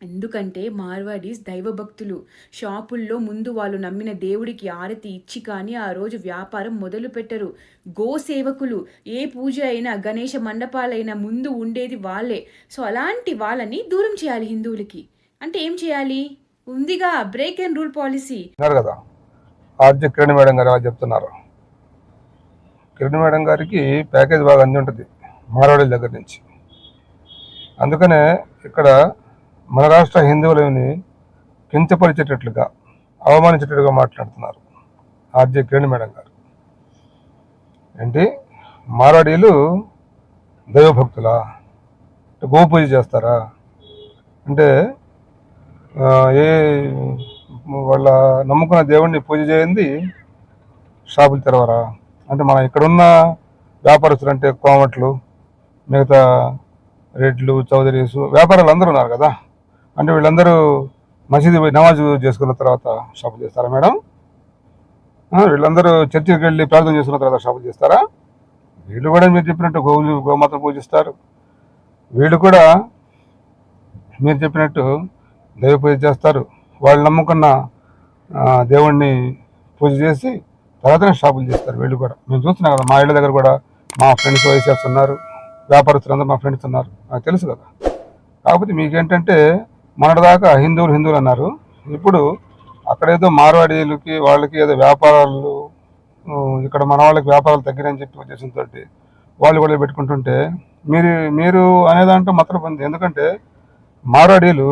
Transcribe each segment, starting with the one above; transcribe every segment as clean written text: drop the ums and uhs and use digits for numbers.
ఎందుకంటే మార్వాడీస్ దైవభక్తులు. షాపుల్లో ముందు వాళ్ళు నమ్మిన దేవుడికి ఆరతి ఇచ్చి కానీ ఆ రోజు వ్యాపారం మొదలు పెట్టరు. గోసేవకులు. ఏ పూజ అయినా గణేష మండపాలైనా ముందు ఉండేది వాళ్ళే. సో అలాంటి వాళ్ళని దూరం చేయాలి హిందువులకి. అంటే ఏం చేయాలి? ఉందిగా బ్రేక్ అండ్ రూల్ పాలసీ కదా. ఆర్జే కిరణ్ మేడం గారు చెప్తున్నారు. కిరణ్ మేడం గారికి ప్యాకేజ్ బాగా అంది ఉంటుంది మార్వాడీల దగ్గర నుంచి. అందుకనే ఇక్కడ మన రాష్ట్ర హిందువులని కించపరిచేటట్లుగా, అవమానించేటట్టుగా మాట్లాడుతున్నారు ఆర్జే కిరణ్ మేడం గారు. ఏంటి మార్వాడీలు దైవభక్తులా? గోపూజ చేస్తారా? అంటే ఏ వాళ్ళ నమ్ముకున్న దేవుడిని పూజ చేయండి షాపులు తెరవరా? అంటే మన ఇక్కడున్న వ్యాపారస్తులు అంటే కోమట్లు, మిగతా రెడ్లు, చౌదరీసు వ్యాపారాలు అందరూ ఉన్నారు కదా. అంటే వీళ్ళందరూ మసీదు పోయి నమాజ్ చేసుకున్న తర్వాత షాపులు చేస్తారా మేడం? వీళ్ళందరూ చర్చికి వెళ్ళి ప్రార్థన చేసుకున్న తర్వాత షాపులు చేస్తారా? వీళ్ళు కూడా మీరు చెప్పినట్టు గోమాతను పూజిస్తారు. వీళ్ళు కూడా మీరు చెప్పినట్టు దైవ పూజ చేస్తారు. వాళ్ళు నమ్ముకున్న దేవుణ్ణి పూజ చేసి తర్వాతనే షాపులు చేస్తారు. వీళ్ళు కూడా మేము చూస్తున్నాం కదా. మా ఇళ్ళ దగ్గర కూడా మా ఫ్రెండ్స్ వైసెస్ ఉన్నారు, వ్యాపారస్తులందరూ మా ఫ్రెండ్స్ ఉన్నారు, నాకు తెలుసు కదా. కాకపోతే మీకేంటంటే మొన్నటిదాకా హిందువులు అన్నారు. ఇప్పుడు అక్కడేదో మార్వాడీలకి వాళ్ళకి ఏదో వ్యాపారాలు, ఇక్కడ మన వాళ్ళకి వ్యాపారాలు తగ్గినని చెప్పి ఉద్దేశంతో వాళ్ళు కూడా పెట్టుకుంటుంటే మీరు అనేదాంట్లో మాత్రం ఉంది. ఎందుకంటే మార్వాడీలు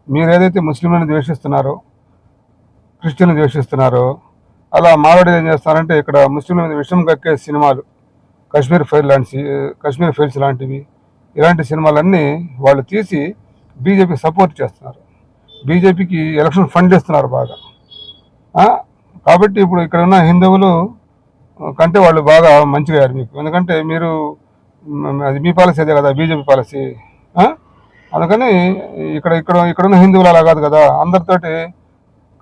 మీరు ఏదైతే ముస్లింలను ద్వేషిస్తున్నారో, క్రిస్టియన్లు ద్వేషిస్తున్నారో, అలా మార్వాడీలు ఏం చేస్తారంటే ఇక్కడ ముస్లింల మీద విషం కక్కే సినిమాలు, కాశ్మీర్ ఫైల్స్ లాంటివి, ఇలాంటి సినిమాలన్నీ వాళ్ళు తీసి బీజేపీకి సపోర్ట్ చేస్తున్నారు. బీజేపీకి ఎలక్షన్ ఫండ్ ఇస్తున్నారు బాగా. కాబట్టి ఇప్పుడు ఇక్కడ ఉన్న హిందువులు కంటే వాళ్ళు బాగా మంచిగా అయ్యారు మీకు. ఎందుకంటే మీరు అది మీ పాలసీ అదే కదా, బీజేపీ పాలసీ. అందుకని ఇక్కడున్న హిందువులు అలా కాదు కదా, అందరితోటి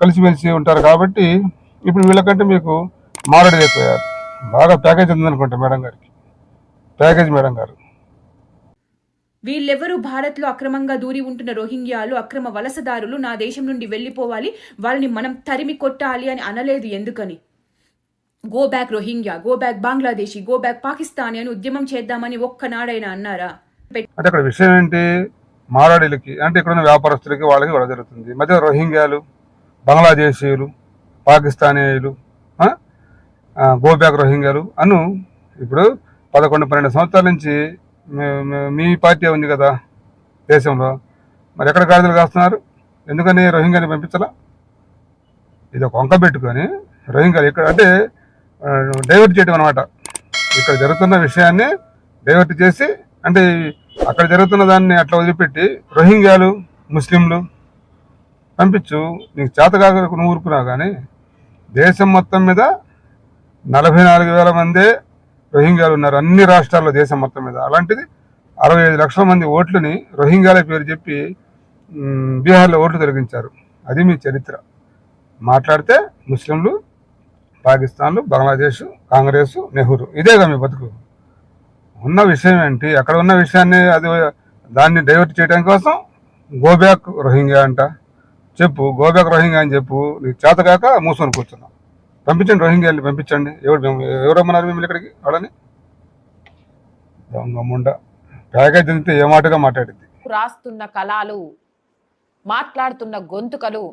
కలిసిమెలిసి ఉంటారు. కాబట్టి ఇప్పుడు వీళ్ళకంటే మీకు మారడి అయిపోయారు. బాగా ప్యాకేజ్ ఉందనుకుంటా మేడం గారికి. ప్యాకేజ్ మేడం గారు. వీళ్ళెవరూ భారత్లో అక్రమంగా దూరి ఉంటున్న రోహింగ్యాలు, అక్రమ వలసదారులు, నా దేశం నుండి వెళ్ళిపోవాలి, వాళ్ళని మనం తరిమి కొట్టాలి అని అనలేదు. ఎందుకని? Go back Rohingya, go back Bangladeshi, go back Pakistani అని ఉద్యమం చేద్దామని ఒక్కనాడైనా అన్నారా? అంటే అక్కడ విషయం ఏంటి? మారాడీలకి అంటే ఇక్కడున్న వ్యాపారస్తులకి వాళ్ళకి గొడవ జరుగుతుంది. మధ్య రోహింగ్యాలు, బంగ్లాదేశీయులు, పాకిస్తానీయులు, గో బ్యాక్ రోహింగ్యాలు అను ఇప్పుడు 11-12 సంవత్సరాల నుంచి మీ పార్టీ ఉంది కదా దేశంలో, మరి ఎక్కడ గాడిదలు కాస్తున్నారు? ఎందుకని రోహింగ్యాని పంపించాలా? ఇది ఒక వంక పెట్టుకొని రోహింగ్యాలు ఇక్కడ అంటే డైవర్ట్ చేయడం అనమాట. ఇక్కడ జరుగుతున్న విషయాన్ని డైవర్ట్ చేసి, అంటే అక్కడ జరుగుతున్న దాన్ని అట్లా వదిలిపెట్టి రోహింగ్యాలు, ముస్లింలు పంపించు. నీకు చేతకాక నువ్వు ఊరుకున్నావు. కానీ దేశం మొత్తం మీద 44,000 మందే రోహింగ్యాలు ఉన్నారు అన్ని రాష్ట్రాల్లో, దేశం మొత్తం మీద. అలాంటిది 65 లక్షల మంది ఓట్లని రోహింగ్యాల పేరు చెప్పి బీహార్లో ఓట్లు తొలగించారు. అది మీ చరిత్ర. మాట్లాడితే ముస్లింలు, పాకిస్తాన్లు, బంగ్లాదేశ్, కాంగ్రెస్, నెహ్రూ, ఇదేగా మీ బతుకు. ఉన్న విషయం ఏంటి? అక్కడ ఉన్న విషయాన్ని దాన్ని డైవర్ట్ చేయడం కోసం గోబ్యాక్ రోహింగ్యా అంట చెప్పు, గోబ్యాక్ రోహింగ్యా అని చెప్పు. నీకు చేతకాక మూసుకొని కూర్చున్నావు. పంపించండి, రోహింగ్యాని పంపించండి. ఎవరమ్మన్నారు మిమ్మల్ని ఇక్కడికి? వాళ్ళని దొంగముండ ప్యాకేజ్ అంతే ఏ మాటగా మాట్లాడింది. రాస్తున్న కళాలు, మాట్లాడుతున్న గొంతుకలు.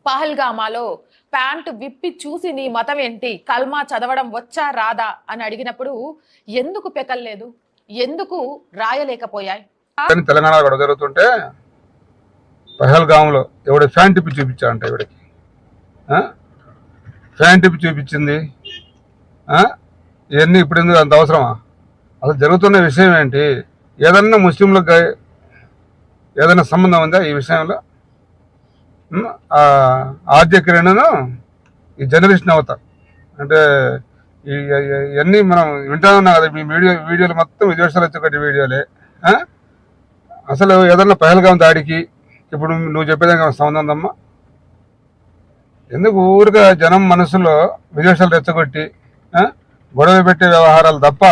పహల్గామాలో ప్యాంటు విప్పి చూసి నీ మతం ఏంటి, కల్మా చదవడం వచ్చా రాదా అని అడిగినప్పుడు ఎందుకు పెకల్లేదు, ఎందుకు రాయలేకపోయాయి? తెలంగాణ కూడా జరుగుతుంటే పహల్గామ్లో ఎవడ ఫ్యాన్ టిప్పి చూపించాడంట. ఇవిడికి ఫ్యాన్ టిప్పి చూపించింది. ఇవన్నీ ఇప్పుడు ఎందుకు అంత అవసరమా? అసలు జరుగుతున్న విషయం ఏంటి? ఏదన్నా ముస్లింలకు ఏదైనా సంబంధం ఉందా ఈ విషయంలో? ఆర్జే కిరణ్ ఈ జర్నలిస్ట్ అవుతారు అంటే ఇవన్నీ మనం వింటా ఉన్నాం కదా. మీ వీడియోలు మొత్తం విదేశాలు వచ్చేటి వీడియోలే. అసలు ఏదన్నా పహల్గాం దాడికి ఇప్పుడు నువ్వు చెప్పేదానికి సంబంధం ఉందమ్మా? ఎందుకు ఊరిగా జనం మనసులో విదేశాలు రెచ్చగొట్టి గొడవ పెట్టే వ్యవహారాలు తప్ప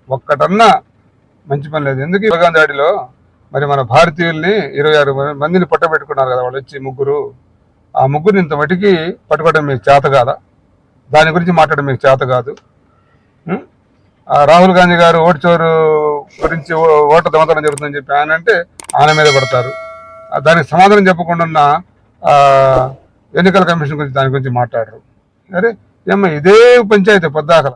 ఒక్కటన్నా మంచి పని లేదు. ఎందుకు పహల్గాం దాడిలో మరి మన భారతీయుల్ని 26 మందిని పట్టబెట్టుకున్నారు కదా వాళ్ళు వచ్చి ముగ్గురు. ఆ ముగ్గురిని ఇంత మటుకి పట్టుకోవడం మీకు చేత కాదా? దాని గురించి మాట్లాడడం మీకు చేత కాదు. ఆ రాహుల్ గాంధీ గారు ఓటు చోరు గురించి ఓటు దొంగతనం జరుగుతుందని చెప్పి ఆయన అంటే ఆయన మీద పడతారు. దానికి సమాధానం చెప్పకుండా ఉన్న ఎన్నికల కమిషన్ గురించి దాని గురించి మాట్లాడరు. అరే ఏమ్మా ఇదే పంచాయతీ పొద్దాకల